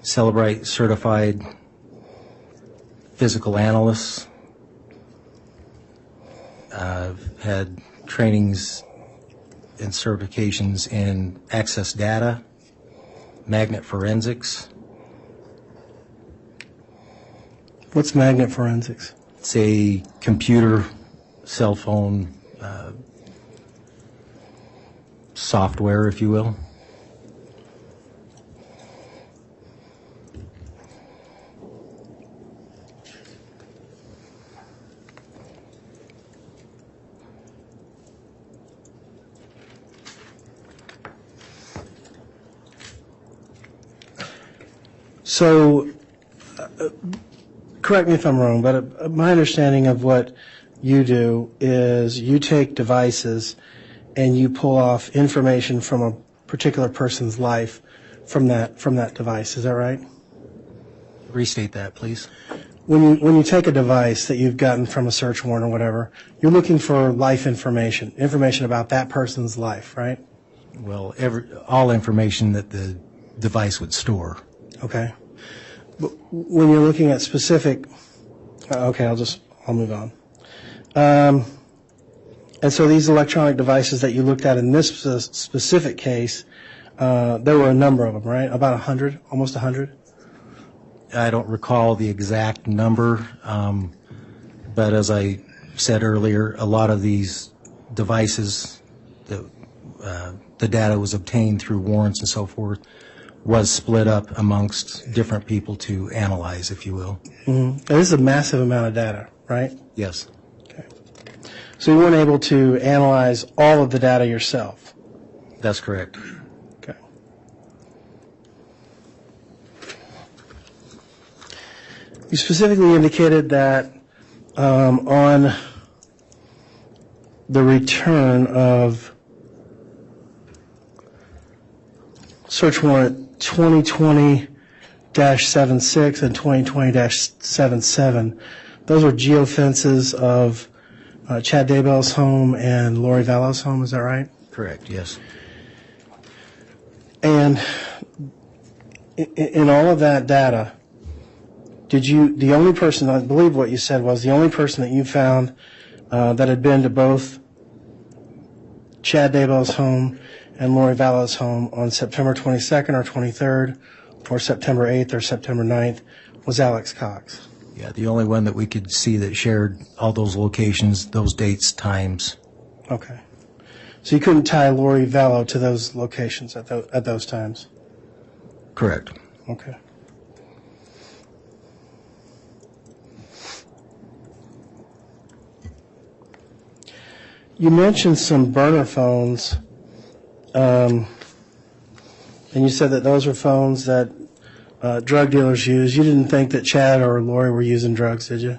Speaker 2: Celebrite certified physical analyst. I've had trainings and certifications in access data, magnet forensics.
Speaker 4: What's magnet forensics?
Speaker 2: It's a computer, cell phone software, if you will.
Speaker 4: So, correct me if I'm wrong, but my understanding of what you do is you take devices and you pull off information from a particular person's life from that device. Is that right?
Speaker 2: Restate that, please.
Speaker 4: When you take a device that you've gotten from a search warrant or whatever, you're looking for life information about that person's life, right?
Speaker 2: Well, all information that the device would store.
Speaker 4: Okay. But when you're looking at specific, okay, I'll move on. And so these electronic devices that you looked at in this specific case, there were a number of them, right? About 100, almost 100?
Speaker 2: I don't recall the exact number, but as I said earlier, a lot of these devices, the data was obtained through warrants and so forth, was split up amongst different people to analyze, if you will.
Speaker 4: Mm-hmm. This is a massive amount of data, right?
Speaker 2: Yes.
Speaker 4: Okay. So you weren't able to analyze all of the data yourself?
Speaker 2: That's correct.
Speaker 4: Okay. You specifically indicated that on the return of search warrant 2020-76 and 2020-77, those were geofences of Chad Daybell's home and Lori Vallow's home, is that right?
Speaker 2: Correct, yes.
Speaker 4: And in all of that data, the only person, I believe what you said was the only person that you found that had been to both Chad Daybell's home and Lori Vallow's home on September 22nd or 23rd or September 8th or September 9th was Alex Cox.
Speaker 2: Yeah, the only one that we could see that shared all those locations, those dates, times.
Speaker 4: Okay. So you couldn't tie Lori Vallo to those locations at those times?
Speaker 2: Correct.
Speaker 4: Okay. You mentioned some burner phones, and you said that those were phones that drug dealers use. You didn't think that Chad or Lori were using drugs, did you?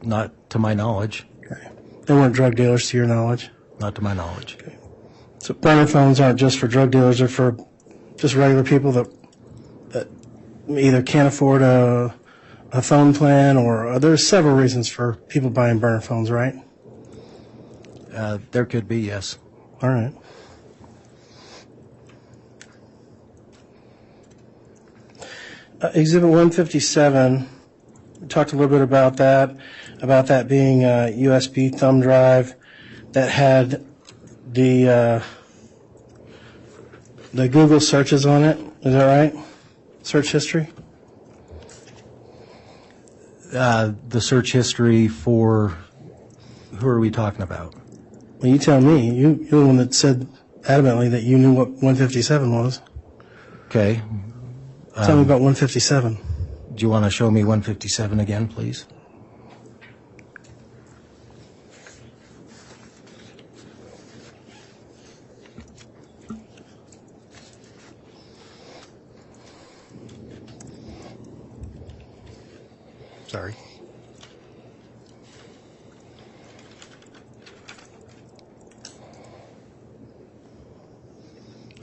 Speaker 2: Not to my knowledge.
Speaker 4: Okay. They weren't drug dealers to your knowledge?
Speaker 2: Not to my knowledge.
Speaker 4: Okay. So burner phones aren't just for drug dealers, they're for just regular people that either can't afford a phone plan, or there's several reasons for people buying burner phones, right?
Speaker 2: There could be, yes.
Speaker 4: All right. Exhibit 157, we talked a little bit about that being a USB thumb drive that had the Google searches on it. Is that right? Search history?
Speaker 2: The search history for, who are we talking about?
Speaker 4: Well, you tell me. You're the one that said adamantly that you knew what 157 was.
Speaker 2: Okay.
Speaker 4: Tell me about 157.
Speaker 2: Do you want to show me 157 again, please? Sorry.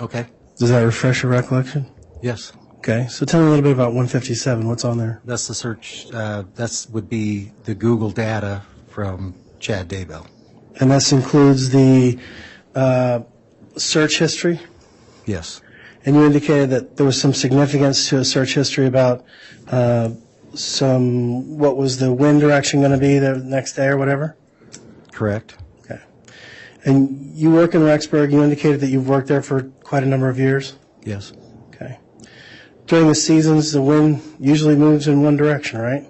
Speaker 2: Okay.
Speaker 4: Does that refresh your recollection?
Speaker 2: Yes.
Speaker 4: Okay, so tell me a little bit about 157. What's on there?
Speaker 2: That's the search. That would be the Google data from Chad Daybell.
Speaker 4: And this includes the search history?
Speaker 2: Yes.
Speaker 4: And you indicated that there was some significance to a search history about what was the wind direction going to be the next day or whatever?
Speaker 2: Correct.
Speaker 4: Okay. And you work in Rexburg. You indicated that you've worked there for quite a number of years?
Speaker 2: Yes.
Speaker 4: Okay. During the seasons, the wind usually moves in one direction, right?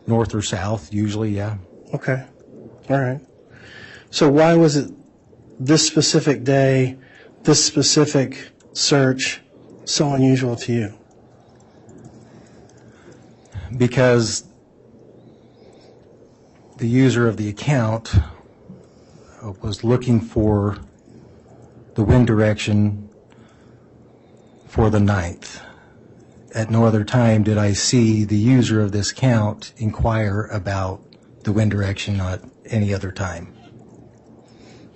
Speaker 2: North or south, usually, yeah.
Speaker 4: Okay. All right. So why was it this specific day, this specific search so unusual to you?
Speaker 2: Because the user of the account was looking for the wind direction for the 9th. At no other time did I see the user of this account inquire about the wind direction at any other time.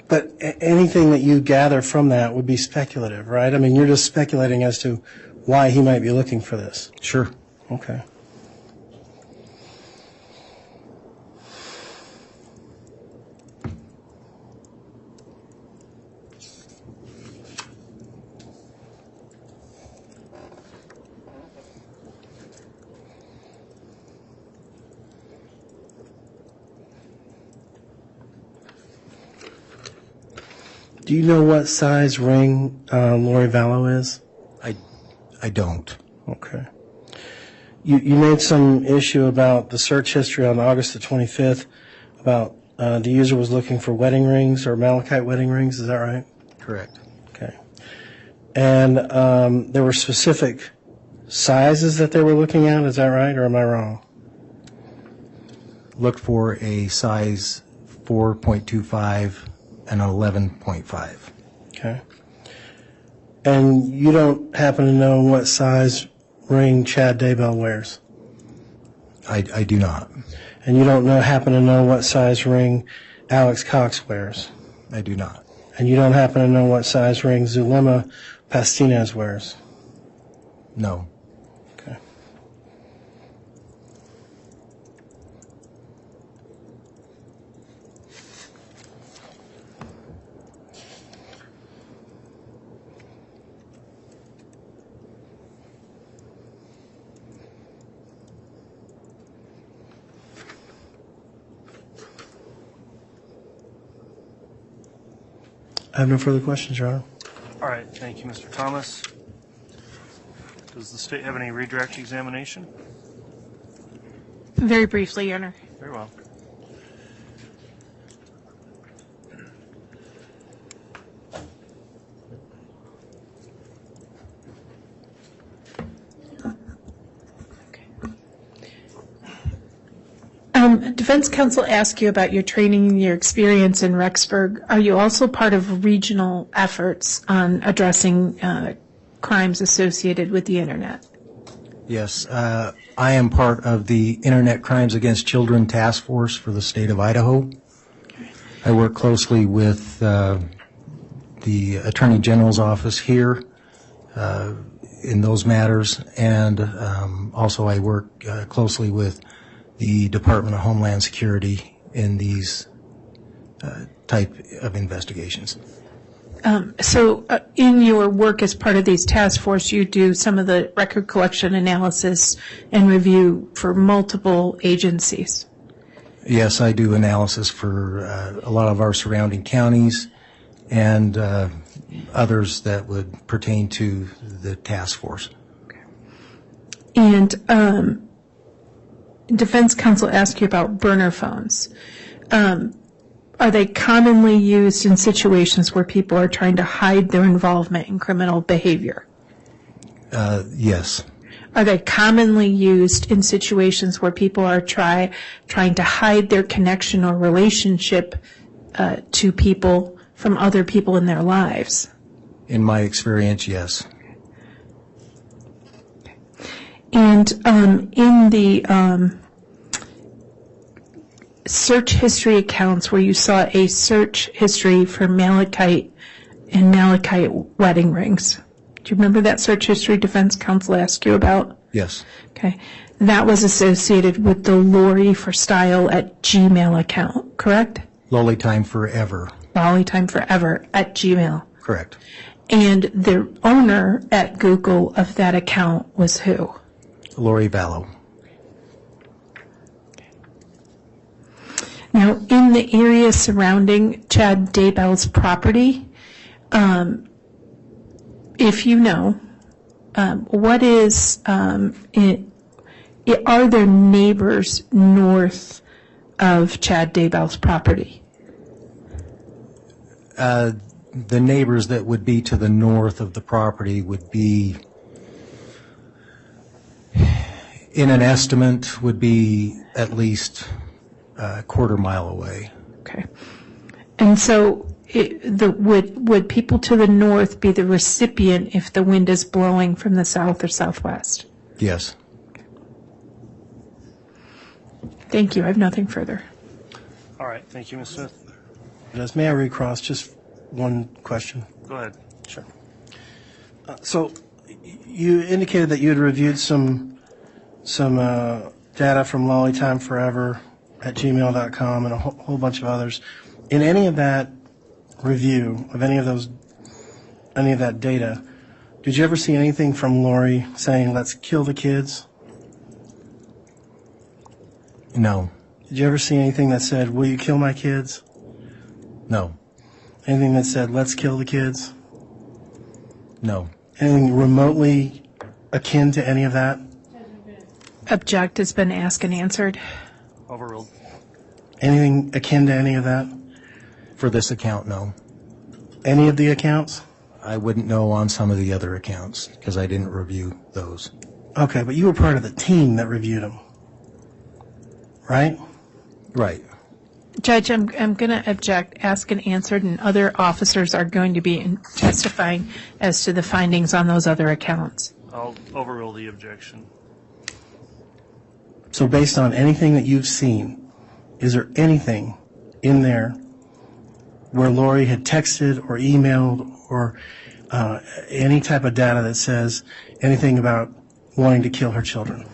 Speaker 4: But anything that you gather from that would be speculative, right? I mean, you're just speculating as to why he might be looking for this.
Speaker 2: Sure.
Speaker 4: Okay. Do you know what size ring Lori Vallo is?
Speaker 2: I don't.
Speaker 4: Okay. You made some issue about the search history on August the 25th about the user was looking for wedding rings or malachite wedding rings. Is that right?
Speaker 2: Correct.
Speaker 4: Okay. And there were specific sizes that they were looking at. Is that right, or am I wrong?
Speaker 2: Looked for a size 4.25 and 11.5.
Speaker 4: Okay. And you don't happen to know what size ring Chad Daybell wears?
Speaker 2: I do not.
Speaker 4: And you don't happen to know what size ring Alex Cox wears?
Speaker 2: I do not.
Speaker 4: And you don't happen to know what size ring Zulema Pastinez wears?
Speaker 2: No.
Speaker 4: Okay. I have no further questions, Your Honor.
Speaker 3: All right, thank you, Mr. Thomas. Does the state have any redirect examination?
Speaker 1: Very briefly, Your Honor.
Speaker 3: Very well.
Speaker 1: Defense counsel asked you about your training and your experience in Rexburg. Are you also part of regional efforts on addressing crimes associated with the Internet?
Speaker 2: Yes, I am part of the Internet Crimes Against Children Task Force for the state of Idaho. I work closely with the Attorney General's office here in those matters, and also I work closely with the Department of Homeland Security in these type of investigations.
Speaker 1: So in your work as part of these task force, you do some of the record collection analysis and review for multiple agencies.
Speaker 2: Yes, I do analysis for a lot of our surrounding counties and others that would pertain to the task force.
Speaker 1: Okay. And defense counsel asked you about burner phones. Are they commonly used in situations where people are trying to hide their involvement in criminal behavior?
Speaker 2: Yes.
Speaker 1: Are they commonly used in situations where people are trying to hide their connection or relationship to people from other people in their lives?
Speaker 2: In my experience, yes.
Speaker 1: And in the search history accounts where you saw a search history for malachite and malachite wedding rings, do you remember that search history defense counsel asked you about?
Speaker 2: Yes.
Speaker 1: Okay. That was associated with the Lori for Style at Gmail account, correct?
Speaker 2: Lolly Time Forever.
Speaker 1: Lolly Time Forever at Gmail.
Speaker 2: Correct.
Speaker 1: And the owner at Google of that account was who?
Speaker 2: Lori Vallow.
Speaker 1: Now, in the area surrounding Chad Daybell's property, if you know, what is, are there neighbors north of Chad Daybell's property?
Speaker 2: The neighbors that would be to the north of the property would be, in an estimate, would be at least a quarter-mile away.
Speaker 1: Okay. And so would people to the north be the recipient if the wind is blowing from the south or southwest?
Speaker 2: Yes.
Speaker 1: Okay. Thank you. I have nothing further.
Speaker 3: All right. Thank you, Ms. Smith.
Speaker 4: May I recross just one question?
Speaker 3: Go ahead.
Speaker 4: Sure. So you indicated that you had reviewed some data from Lolly Time Forever at gmail.com and a whole bunch of others. In any of that review of any of that data, did you ever see anything from Lori saying, let's kill the kids?
Speaker 2: No.
Speaker 4: Did you ever see anything that said, will you kill my kids?
Speaker 2: No.
Speaker 4: Anything that said, let's kill the kids?
Speaker 2: No.
Speaker 4: Anything remotely akin to any of that?
Speaker 1: Object has been asked and answered.
Speaker 3: Overruled.
Speaker 4: Anything akin to any of that?
Speaker 2: For this account, no.
Speaker 4: Any of the accounts?
Speaker 2: I wouldn't know on some of the other accounts because I didn't review those.
Speaker 4: Okay, but you were part of the team that reviewed them, right?
Speaker 2: Right.
Speaker 1: Judge, I'm going to object, ask and answered, and other officers are going to be testifying as to the findings on those other accounts.
Speaker 3: I'll overrule the objection.
Speaker 4: So based on anything that you've seen, is there anything in there where Lori had texted or emailed or any type of data that says anything about wanting to kill her children?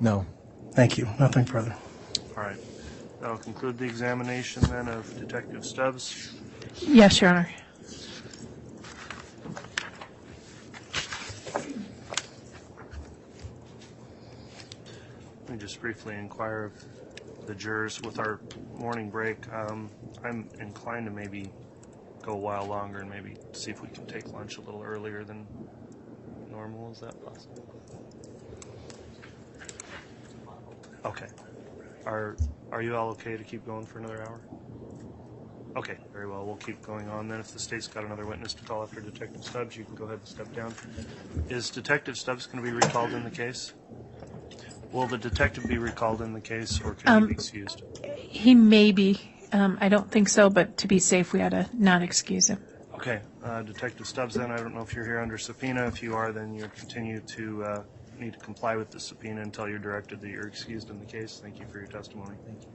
Speaker 2: No.
Speaker 4: Thank you. Nothing further.
Speaker 3: All right. That'll conclude the examination then of Detective Stubbs.
Speaker 1: Yes, Your Honor.
Speaker 3: Let me just briefly inquire of the jurors with our morning break. I'm inclined to maybe go a while longer and maybe see if we can take lunch a little earlier than normal. Is that possible? Okay. Are you all okay to keep going for another hour? Okay, very well. We'll keep going on then. If the state's got another witness to call after Detective Stubbs, you can go ahead and step down. Is Detective Stubbs going to be recalled in the case? Will the detective be recalled in the case, or can he be excused?
Speaker 1: He may be. I don't think so, but to be safe, we ought to not excuse him.
Speaker 3: Okay, Detective Stubbs, then, I don't know if you're here under subpoena. If you are, then you continue to need to comply with the subpoena until you're directed that you're excused in the case. Thank you for your testimony. Thank you.